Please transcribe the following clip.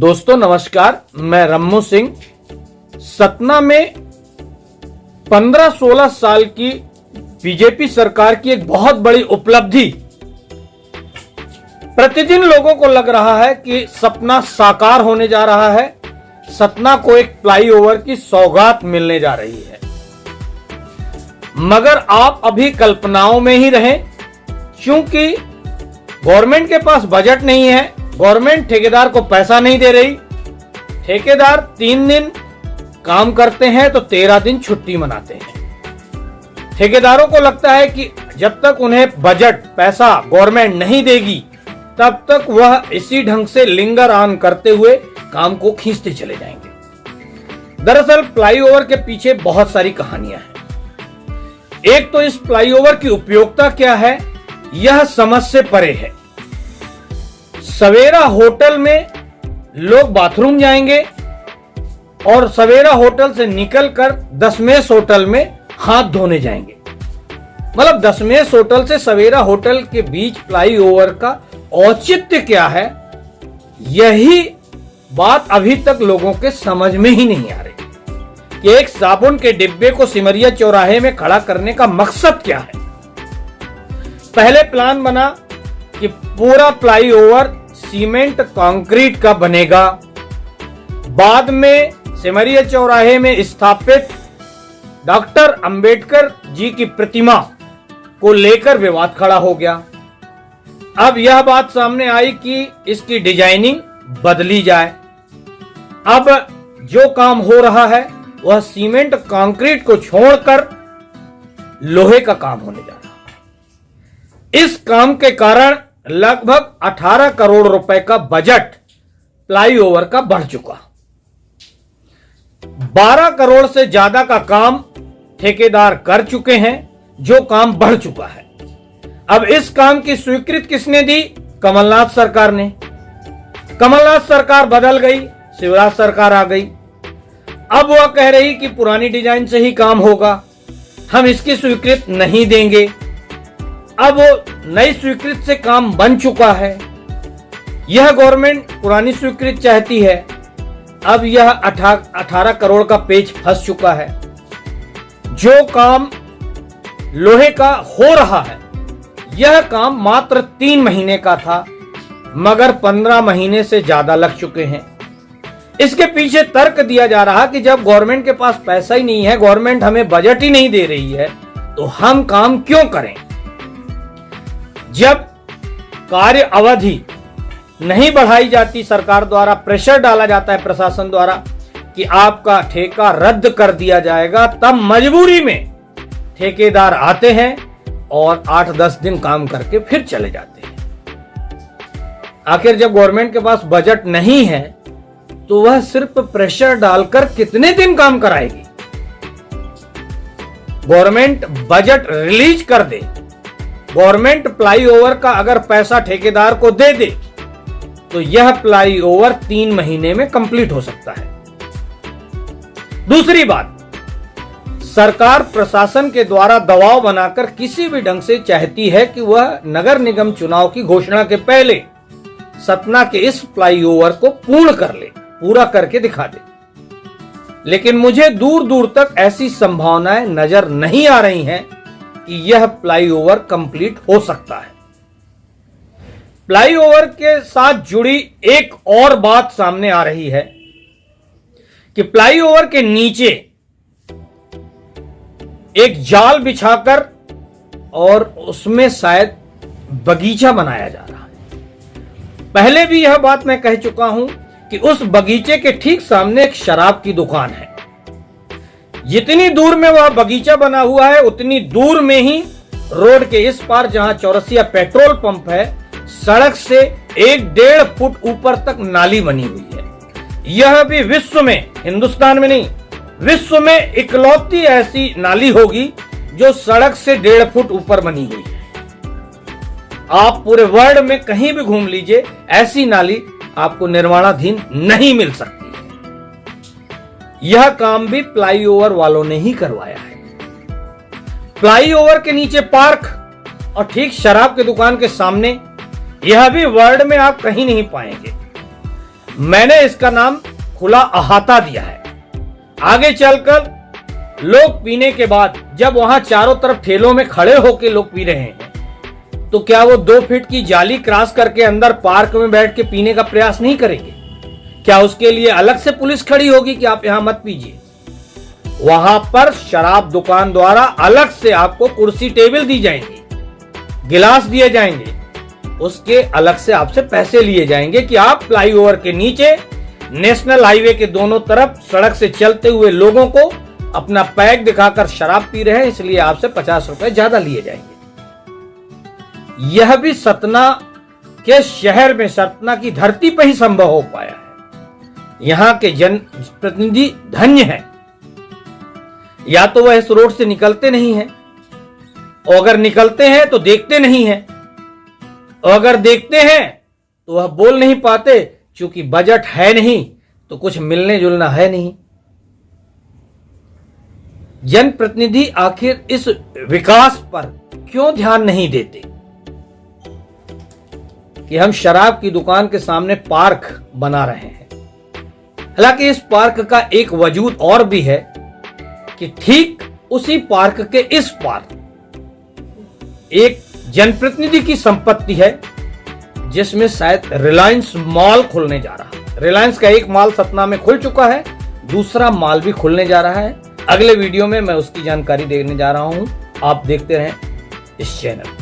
दोस्तों नमस्कार, मैं रम्मू सिंह। सतना में 15-16 साल की बीजेपी सरकार की एक बहुत बड़ी उपलब्धि। प्रतिदिन लोगों को लग रहा है कि सपना साकार होने जा रहा है। सतना को एक फ्लाईओवर की सौगात मिलने जा रही है, मगर आप अभी कल्पनाओं में ही रहें, क्योंकि गवर्नमेंट के पास बजट नहीं है। गवर्नमेंट ठेकेदार को पैसा नहीं दे रही। ठेकेदार 3 दिन काम करते हैं तो 13 दिन छुट्टी मनाते हैं। ठेकेदारों को लगता है कि जब तक उन्हें बजट पैसा गवर्नमेंट नहीं देगी तब तक वह इसी ढंग से लिंगर ऑन करते हुए काम को खींचते चले जाएंगे। दरअसल फ्लाईओवर के पीछे बहुत सारी कहानियां हैं। एक तो इस फ्लाईओवर की उपयोगिता क्या है, यह समझ से परे है। सवेरा होटल में लोग बाथरूम जाएंगे और सवेरा होटल से निकलकर दशमेश होटल में हाथ धोने जाएंगे। मतलब दशमेश होटल से सवेरा होटल के बीच फ्लाईओवर का औचित्य क्या है, यही बात अभी तक लोगों के समझ में ही नहीं आ रही कि एक साबुन के डिब्बे को सिमरिया चौराहे में खड़ा करने का मकसद क्या है। पहले प्लान बना कि पूरा फ्लाईओवर सीमेंट कंक्रीट का बनेगा। बाद में सिमरिया चौराहे में स्थापित डॉक्टर अंबेडकर जी की प्रतिमा को लेकर विवाद खड़ा हो गया। अब यह बात सामने आई कि इसकी डिजाइनिंग बदली जाए। अब जो काम हो रहा है वह सीमेंट कंक्रीट को छोड़कर लोहे का काम होने जा रहा है। इस काम के कारण लगभग 18 करोड़ रुपए का बजट फ्लाईओवर का बढ़ चुका। 12 करोड़ से ज्यादा का काम ठेकेदार कर चुके हैं, जो काम बढ़ चुका है। अब इस काम की स्वीकृति किसने दी? कमलनाथ सरकार ने। कमलनाथ सरकार बदल गई, शिवराज सरकार आ गई। अब वह कह रही कि पुरानी डिजाइन से ही काम होगा, हम इसकी स्वीकृति नहीं देंगे। अब नई स्वीकृति से काम बन चुका है। यह गवर्नमेंट पुरानी स्वीकृति चाहती है। अब यह 18 करोड़ का पेच फंस चुका है। जो काम लोहे का हो रहा है, यह काम मात्र 3 महीने का था, मगर 15 महीने से ज्यादा लग चुके हैं। इसके पीछे तर्क दिया जा रहा कि जब गवर्नमेंट के पास पैसा ही नहीं है, गवर्नमेंट हमें बजट ही नहीं दे रही है, तो हम काम क्यों करें। जब कार्य अवधि नहीं बढ़ाई जाती, सरकार द्वारा प्रेशर डाला जाता है प्रशासन द्वारा कि आपका ठेका रद्द कर दिया जाएगा, तब मजबूरी में ठेकेदार आते हैं और 8-10 दिन काम करके फिर चले जाते हैं। आखिर जब गवर्नमेंट के पास बजट नहीं है तो वह सिर्फ प्रेशर डालकर कितने दिन काम कराएगी। गवर्नमेंट बजट रिलीज कर दे, गवर्नमेंट फ्लाईओवर का अगर पैसा ठेकेदार को दे दे तो यह फ्लाईओवर 3 महीने में कंप्लीट हो सकता है। दूसरी बात, सरकार प्रशासन के द्वारा दबाव बनाकर किसी भी ढंग से चाहती है कि वह नगर निगम चुनाव की घोषणा के पहले सतना के इस फ्लाईओवर को पूर्ण कर ले, पूरा करके दिखा दे। लेकिन मुझे दूर दूर तक ऐसी संभावनाएं नजर नहीं आ रही हैं कि यह फ्लाईओवर कंप्लीट हो सकता है। फ्लाईओवर के साथ जुड़ी एक और बात सामने आ रही है कि फ्लाईओवर के नीचे एक जाल बिछाकर और उसमें शायद बगीचा बनाया जा रहा है। पहले भी यह बात मैं कह चुका हूं कि उस बगीचे के ठीक सामने एक शराब की दुकान है। जितनी दूर में वह बगीचा बना हुआ है, उतनी दूर में ही रोड के इस पार जहां चौरसिया पेट्रोल पंप है, सड़क से 1-1.5 फुट ऊपर तक नाली बनी हुई है। यह भी विश्व में, हिंदुस्तान में नहीं, विश्व में इकलौती ऐसी नाली होगी जो सड़क से 1.5 फुट ऊपर बनी हुई है। आप पूरे वर्ल्ड में कहीं भी घूम लीजिए, ऐसी नाली आपको निर्माणाधीन नहीं मिल सकती। यह काम भी फ्लाईओवर वालों ने ही करवाया है। फ्लाईओवर के नीचे पार्क और ठीक शराब की दुकान के सामने, यह भी वर्ल्ड में आप कहीं नहीं पाएंगे। मैंने इसका नाम खुला अहाता दिया है। आगे चलकर लोग पीने के बाद जब वहां चारों तरफ ठेलों में खड़े होकर लोग पी रहे हैं, तो क्या वो 2 फीट की जाली क्रॉस करके अंदर पार्क में बैठ के पीने का प्रयास नहीं करेंगे? क्या उसके लिए अलग से पुलिस खड़ी होगी कि आप यहां मत पीजिए? वहां पर शराब दुकान द्वारा अलग से आपको कुर्सी टेबल दी जाएंगी, गिलास दिए जाएंगे, उसके अलग से आपसे पैसे लिए जाएंगे कि आप फ्लाईओवर के नीचे नेशनल हाईवे के दोनों तरफ सड़क से चलते हुए लोगों को अपना पैक दिखाकर शराब पी रहे हैं, इसलिए आपसे 50 रुपए ज्यादा लिए जाएंगे। यह भी सतना के शहर में, सतना की धरती पर ही संभव हो पाया है। यहां के जनप्रतिनिधि धन्य हैं। या तो वह इस रोड से निकलते नहीं हैं, और अगर निकलते हैं तो देखते नहीं हैं, और अगर देखते हैं तो वह बोल नहीं पाते, क्योंकि बजट है नहीं तो कुछ मिलने जुलना है नहीं। जनप्रतिनिधि आखिर इस विकास पर क्यों ध्यान नहीं देते कि हम शराब की दुकान के सामने पार्क बना रहे हैं? हालांकि इस पार्क का एक वजूद और भी है कि ठीक उसी पार्क के इस पार एक जनप्रतिनिधि की संपत्ति है, जिसमें शायद रिलायंस मॉल खुलने जा रहा है। रिलायंस का एक मॉल सतना में खुल चुका है, दूसरा मॉल भी खुलने जा रहा है। अगले वीडियो में मैं उसकी जानकारी देने जा रहा हूं। आप देखते रहें इस चैनल।